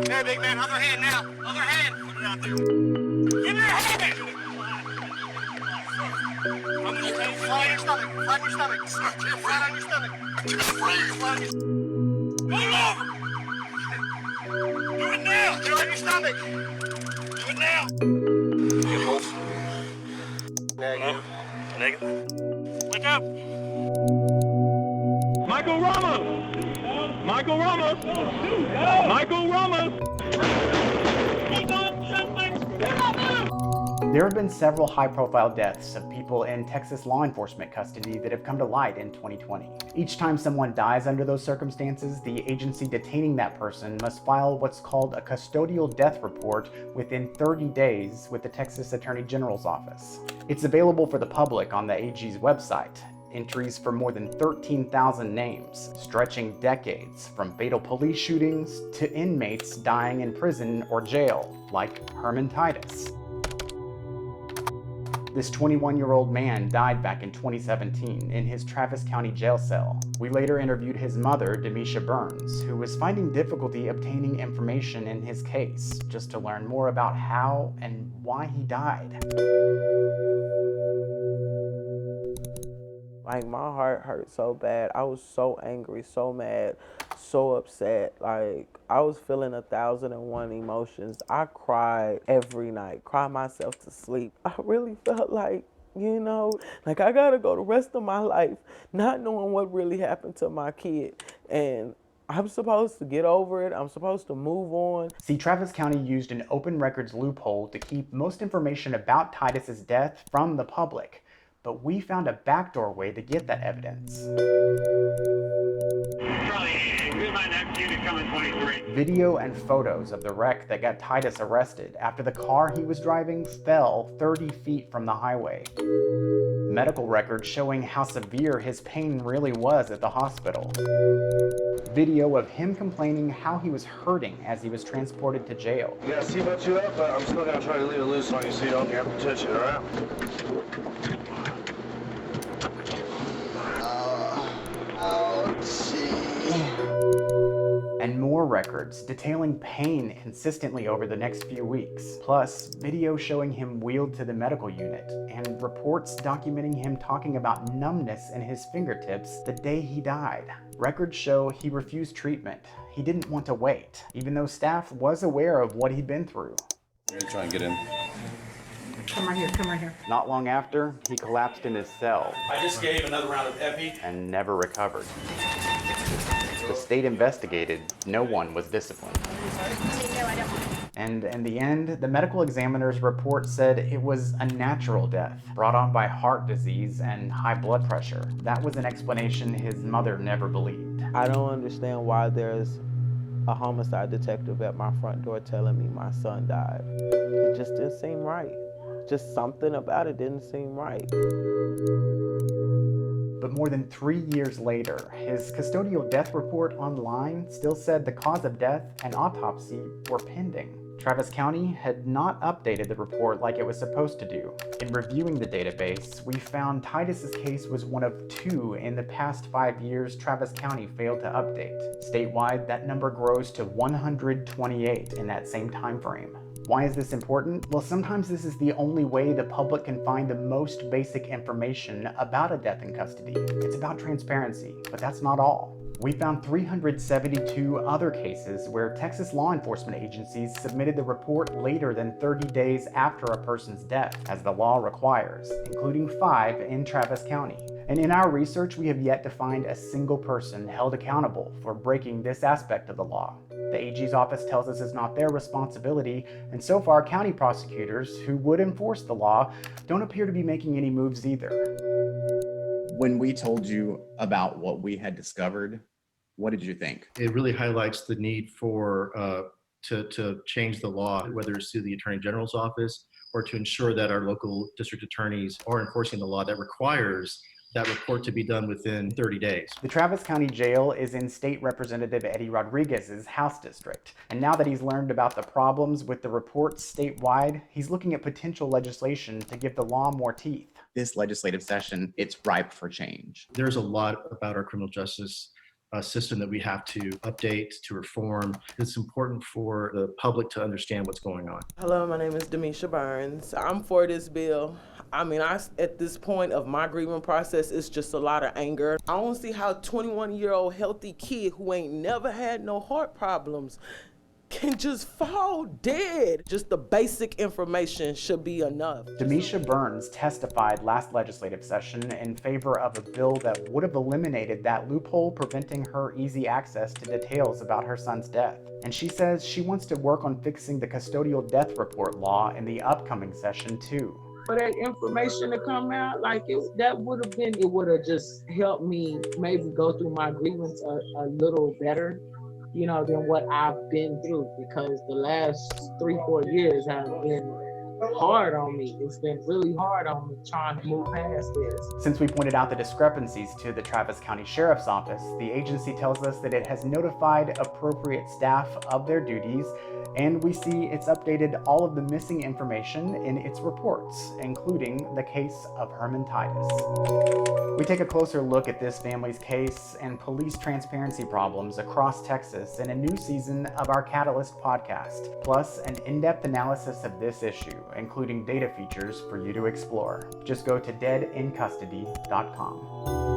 Hey, big man, other hand now. Other hand. Put it out there. Give me your hand. I'm gonna tell you, flat on your stomach. Flat on your stomach. Flat on your stomach. Flat on your stomach. Roll over. Do it now. Get on your stomach. Do it now. Negative. Negative. Wake up. Michael Ramos! Michael Ramos! Michael Ramos! There have been several high-profile deaths of people in Texas law enforcement custody that have come to light in 2020. Each time someone dies under those circumstances, the agency detaining that person must file what's called a custodial death report within 30 days with the Texas Attorney General's office. It's available for the public on the AG's website. Entries for more than 13,000 names, stretching decades from fatal police shootings to inmates dying in prison or jail, like Herman Titus. This 21-year-old man died back in 2017 in his Travis County jail cell. We later interviewed his mother, Demisha Burns, who was finding difficulty obtaining information in his case, just to learn more about how and why he died. Like, my heart hurt so bad. I was so angry, so mad, so upset. Like, I was feeling 1,001 emotions. I cried every night, cried myself to sleep. I really felt like, you know, like I gotta go the rest of my life not knowing what really happened to my kid. And I'm supposed to get over it. I'm supposed to move on. See, Travis County used an open records loophole to keep most information about Titus's death from the public. But we found a backdoor way to get that evidence. Video and photos of the wreck that got Titus arrested after the car he was driving fell 30 feet from the highway. Medical records showing how severe his pain really was at the hospital. Video of him complaining how he was hurting as he was transported to jail. Yeah, see about you up, but I'm still gonna try to leave it loose on you so you don't have to touch it, alright? And more records detailing pain consistently over the next few weeks, plus video showing him wheeled to the medical unit, and reports documenting him talking about numbness in his fingertips the day he died. Records show he refused treatment. He didn't want to wait, even though staff was aware of what he'd been through. I'm gonna try and get in. Come right here, come right here. Not long after, he collapsed in his cell. I just gave another round of epi. And never recovered. The state investigated, no one was disciplined. And in the end, the medical examiner's report said it was a natural death, brought on by heart disease and high blood pressure. That was an explanation his mother never believed. I don't understand why there's a homicide detective at my front door telling me my son died. It just didn't seem right. Just something about it didn't seem right. But more than 3 years later, his custodial death report online still said the cause of death and autopsy were pending. Travis County had not updated the report like it was supposed to do. In reviewing the database, we found Titus's case was one of 2 in the past 5 years Travis County failed to update. Statewide, that number grows to 128 in that same time frame. Why is this important? Well, sometimes this is the only way the public can find the most basic information about a death in custody. It's about transparency, but that's not all. We found 372 other cases where Texas law enforcement agencies submitted the report later than 30 days after a person's death, as the law requires, including 5 in Travis County. And in our research, we have yet to find a single person held accountable for breaking this aspect of the law. The AG's office tells us it's not their responsibility, and so far county prosecutors who would enforce the law don't appear to be making any moves either. When we told you about what we had discovered, What did you think? It really highlights the need for to change the law, whether it's through the Attorney General's office or to ensure that our local district attorneys are enforcing the law that requires that report to be done within 30 days. The Travis County Jail is in State Representative Eddie Rodriguez's House District. And now that he's learned about the problems with the reports statewide, he's looking at potential legislation to give the law more teeth. This legislative session, it's ripe for change. There's a lot about our criminal justice system that we have to update, to reform. It's important for the public to understand what's going on. Hello, my name is Demisha Burns. I'm for this bill. I mean, at this point of my grieving process, it's just a lot of anger. I don't see how a 21-year-old healthy kid who ain't never had no heart problems can just fall dead. Just the basic information should be enough. Demisha Burns testified last legislative session in favor of a bill that would have eliminated that loophole preventing her easy access to details about her son's death. And she says she wants to work on fixing the custodial death report law in the upcoming session too. For that information to come out, it would have just helped me maybe go through my grievance a little better, than what I've been through, because the last 3-4 years have been hard on me. It's been really hard on me trying to move past this. Since we pointed out the discrepancies to the Travis County Sheriff's Office, the agency tells us that it has notified appropriate staff of their duties, and we see it's updated all of the missing information in its reports, including the case of Herman Titus. We take a closer look at this family's case and police transparency problems across Texas in a new season of our Catalyst podcast, plus an in-depth analysis of this issue, including data features for you to explore. Just go to deadincustody.com.